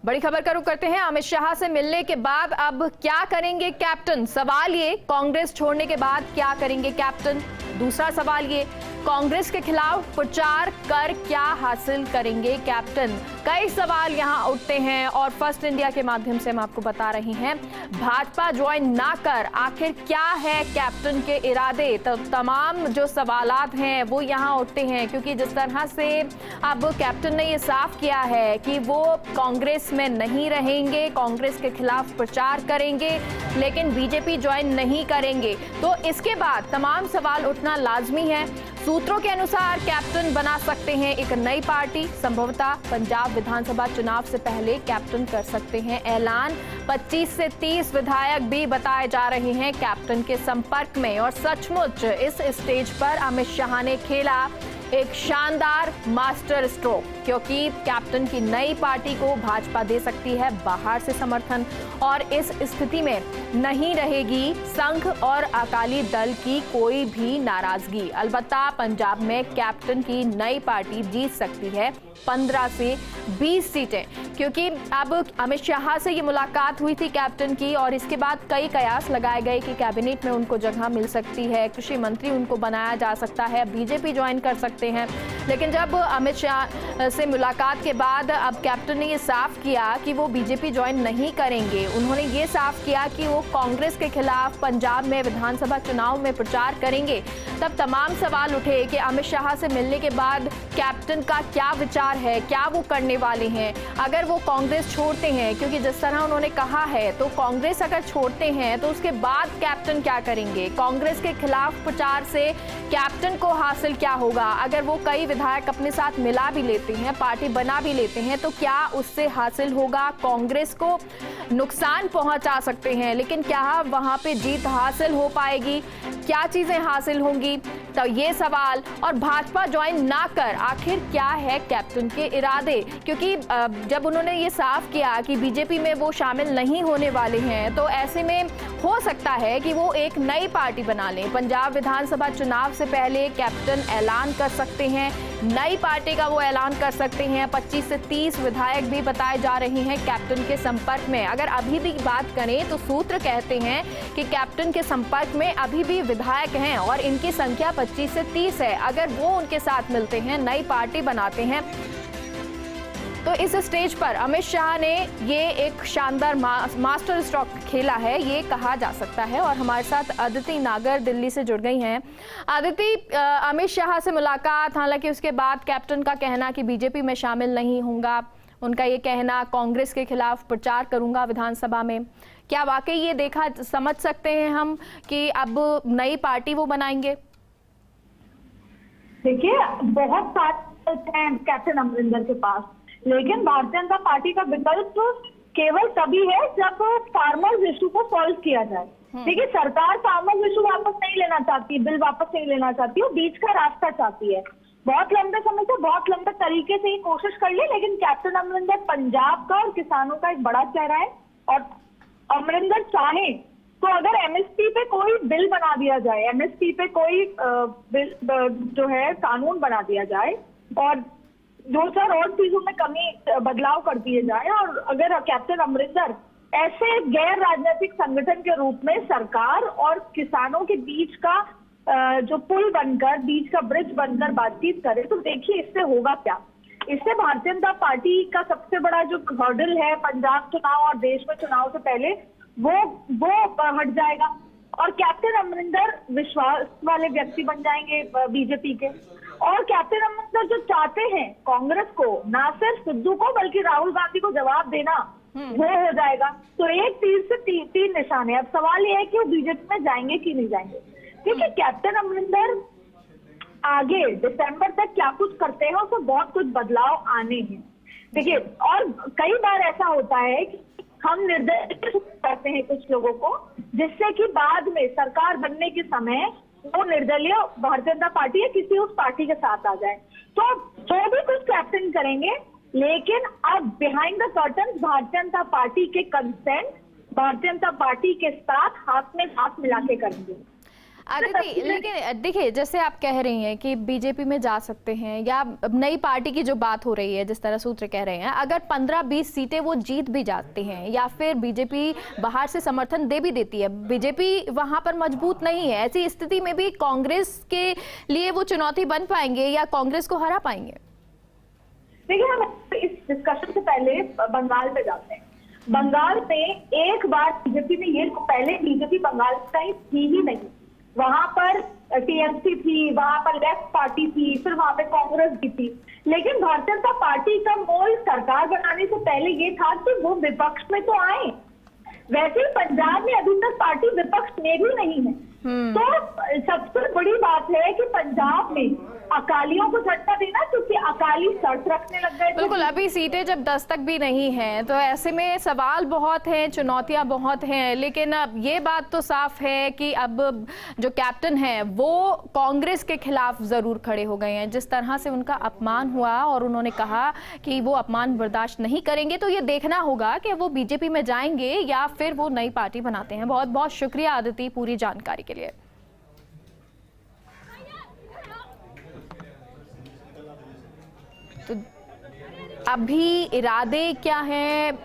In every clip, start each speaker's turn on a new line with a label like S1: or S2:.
S1: बड़ी खबर का रुख करते हैं। अमित शाह से मिलने के बाद अब क्या करेंगे कैप्टन? सवाल ये, कांग्रेस छोड़ने के बाद क्या करेंगे कैप्टन? दूसरा सवाल ये, कांग्रेस के खिलाफ प्रचार कर क्या हासिल करेंगे कैप्टन? कई सवाल यहां उठते हैं और फर्स्ट इंडिया के माध्यम से हम आपको बता रहे हैं, भाजपा ज्वाइन ना कर आखिर क्या है कैप्टन के इरादे? तो तमाम जो सवालात हैं वो यहां उठते हैं, क्योंकि जिस तरह से अब कैप्टन ने ये साफ किया है कि वो कांग्रेस में नहीं रहेंगे, कांग्रेस के खिलाफ प्रचार करेंगे लेकिन बीजेपी ज्वाइन नहीं करेंगे, तो इसके बाद तमाम सवाल उठना लाजमी है। सूत्रों के अनुसार कैप्टन बना सकते हैं एक नई पार्टी, संभवतः पंजाब विधानसभा चुनाव से पहले कैप्टन कर सकते हैं ऐलान। 25 से 30 विधायक भी बताए जा रहे हैं कैप्टन के संपर्क में। और सचमुच इस स्टेज पर अमित शाह ने खेला एक शानदार मास्टर स्ट्रोक, क्योंकि कैप्टन की नई पार्टी को भाजपा दे सकती है बाहर से समर्थन, और इस स्थिति में नहीं रहेगी संघ और अकाली दल की कोई भी नाराजगी। अलबत्ता पंजाब में कैप्टन की नई पार्टी जीत सकती है 15 से 20 सीटें, क्योंकि अब अमित शाह से ये मुलाकात हुई थी कैप्टन की और इसके बाद कई कयास लगाए गए कि कैबिनेट में उनको जगह मिल सकती है, कृषि मंत्री उनको बनाया जा सकता है, बीजेपी ज्वाइन कर सकते हैं। लेकिन जब अमित शाह से मुलाकात के बाद अब कैप्टन ने ये साफ किया कि वो बीजेपी ज्वाइन नहीं करेंगे, उन्होंने ये साफ किया कि वो कांग्रेस के खिलाफ पंजाब में विधानसभा चुनाव में प्रचार करेंगे, तब तमाम सवाल उठे कि अमित शाह से मिलने के बाद कैप्टन का क्या विचार है, क्या वो करने वाले हैं अगर वो कांग्रेस छोड़ते हैं, क्योंकि जिस तरह उन्होंने कहा है तो कांग्रेस अगर छोड़ते हैं तो उसके बाद कैप्टन क्या करेंगे? कांग्रेस के खिलाफ प्रचार से कैप्टन को हासिल क्या होगा? अगर वो कई विधायक अपने साथ मिला भी लेते हैं, पार्टी बना भी लेते हैं, तो क्या उससे हासिल होगा? कांग्रेस को नुकसान पहुंचा सकते हैं, लेकिन क्या वहां पे जीत हासिल हो पाएगी? क्या चीजें हासिल होंगी? तो ये सवाल। और भाजपा ज्वाइन ना कर आखिर क्या है कैप्टन के इरादे? क्योंकि जब उन्होंने ये साफ किया कि बीजेपी में वो शामिल नहीं होने वाले हैं, तो ऐसे में हो सकता है कि वो एक नई पार्टी बना लें। पंजाब विधानसभा चुनाव से पहले कैप्टन ऐलान कर सकते हैं, नई पार्टी का वो ऐलान कर सकते हैं। 25 से 30 विधायक भी बताए जा रहे हैं कैप्टन के संपर्क में। अगर अभी भी बात करें तो सूत्र कहते हैं कि कैप्टन के संपर्क में अभी भी विधायक हैं और इनकी संख्या 25 से 30 है। अगर वो उनके साथ मिलते हैं, नई पार्टी बनाते हैं, तो इस स्टेज पर अमित शाह ने ये एक शानदार मास्टर स्ट्रोक खेला है, ये कहा जा सकता है। और हमारे साथ अदिति नागर दिल्ली से जुड़ गई हैं। अदिति, अमित शाह से मुलाकात, हालांकि उसके बाद कैप्टन का कहना कि बीजेपी में शामिल नहीं होऊंगा, उनका ये कहना कांग्रेस के खिलाफ प्रचार करूंगा विधानसभा में, क्या वाकई ये देखा समझ सकते हैं हम कि अब नई पार्टी वो बनाएंगे?
S2: देखिए, बहुत सारे हैं कैप्टन अमरिंदर के पास, लेकिन भारतीय जनता पार्टी का विकल्प केवल तभी है जब फार्मर्स इशू को सॉल्व किया जाए। देखिए, सरकार फार्मर्स इशू वापस नहीं लेना चाहती, बिल वापस नहीं लेना चाहती, वो बीच का रास्ता चाहती है। बहुत लंबे समय से, बहुत लंबे तरीके से ही कोशिश कर ली, लेकिन कैप्टन अमरिंदर पंजाब का और किसानों का एक बड़ा चेहरा है। और अमरिंदर चाहे तो अगर एमएसपी पे कोई बिल बना दिया जाए, एमएसपी पे कोई बिल जो है कानून बना दिया जाए और 2-4 और चीजों में कमी बदलाव कर दिए जाए, और अगर कैप्टन अमरिंदर ऐसे गैर राजनीतिक संगठन के रूप में सरकार और किसानों के बीच का जो पुल बनकर, बीच का ब्रिज बनकर बातचीत करे, तो देखिए इससे होगा क्या। इससे भारतीय जनता पार्टी का सबसे बड़ा जो हर्डल है पंजाब चुनाव और देश में चुनाव से पहले, वो हट जाएगा और कैप्टन अमरिंदर विश्वास वाले व्यक्ति बन जाएंगे बीजेपी के। और कैप्टन अमरिंदर जो चाहते हैं कांग्रेस को, ना सिर्फ सिद्धू को बल्कि राहुल गांधी को जवाब देना, वो हो जाएगा। तो एक तीर से तीन निशाने। अब सवाल ये है कि वो बीजेपी में जाएंगे कि नहीं जाएंगे। देखिए, कैप्टन अमरिंदर आगे दिसंबर तक क्या कुछ करते हैं, उसमें बहुत कुछ बदलाव आने हैं। देखिए, और कई बार ऐसा होता है कि हम निर्दलीय करते हैं कुछ लोगों को, जिससे कि बाद में सरकार बनने के समय वो निर्दलीय भारतीय जनता पार्टी या किसी उस पार्टी के साथ आ जाए। तो जो भी कुछ कैप्टन करेंगे, लेकिन अब behind the curtain Bharatiya Janata party के कंसेंट, भारतीय जनता पार्टी के साथ हाथ में हाथ मिला के करेंगे।
S1: आदिति, लेकिन देखिए जैसे आप कह रही हैं कि बीजेपी में जा सकते हैं या नई पार्टी की जो बात हो रही है, जिस तरह सूत्र कह रहे हैं, अगर 15-20 सीटें वो जीत भी जाती हैं या फिर बीजेपी बाहर से समर्थन दे भी देती है, बीजेपी वहां पर मजबूत नहीं है, ऐसी स्थिति में भी कांग्रेस के लिए वो चुनौती बन पाएंगे या कांग्रेस को हरा पाएंगे?
S2: देखिए, हम इस डिस्कशन से पहले बंगाल पे जाते हैं। बंगाल में एक बार बीजेपी में ये पहले बीजेपी बंगाल टाइम थी ही नहीं, वहां पर टीएमसी थी, वहां पर लेफ्ट पार्टी थी, फिर वहां पे कांग्रेस भी थी। लेकिन भारतीय जनता पार्टी का मोल सरकार बनाने से पहले ये था कि वो विपक्ष में तो आए। वैसे ही पंजाब में अभी तक पार्टी विपक्ष में भी नहीं है। तो सबसे बड़ी बात है कि पंजाब में अकालियों को झटका देना, क्योंकि अकाली शर्त रखने लग गए।
S1: बिल्कुल, अभी सीटें जब 10 तक भी नहीं हैं तो ऐसे में सवाल बहुत हैं, चुनौतियां बहुत हैं। लेकिन अब ये बात तो साफ है कि अब जो कैप्टन है वो कांग्रेस के खिलाफ जरूर खड़े हो गए हैं। जिस तरह से उनका अपमान हुआ और उन्होंने कहा कि वो अपमान बर्दाश्त नहीं करेंगे, तो ये देखना होगा कि वो बीजेपी में जाएंगे या फिर वो नई पार्टी बनाते हैं। बहुत बहुत शुक्रिया आदिति पूरी जानकारी के लिए। तो अभी इरादे क्या हैं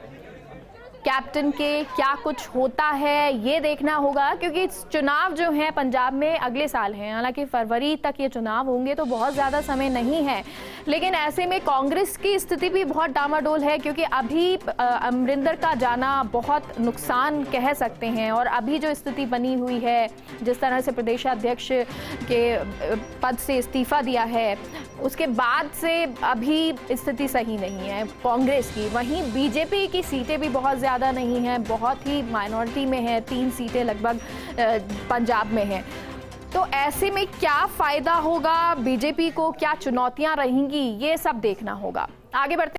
S1: कैप्टन के, क्या कुछ होता है ये देखना होगा, क्योंकि चुनाव जो है पंजाब में अगले साल हैं। हालांकि फरवरी तक ये चुनाव होंगे तो बहुत ज़्यादा समय नहीं है, लेकिन ऐसे में कांग्रेस की स्थिति भी बहुत डामाडोल है, क्योंकि अभी अमरिंदर का जाना बहुत नुकसान कह सकते हैं। और अभी जो स्थिति बनी हुई है, जिस तरह से प्रदेशाध्यक्ष के पद से इस्तीफा दिया है, उसके बाद से अभी स्थिति सही नहीं है कांग्रेस की। वहीं बीजेपी की सीटें भी बहुत ज़्यादा नहीं हैं, बहुत ही माइनॉरिटी में है, 3 सीटें लगभग पंजाब में हैं। तो ऐसे में क्या फ़ायदा होगा बीजेपी को, क्या चुनौतियां रहेंगी, ये सब देखना होगा। आगे बढ़ते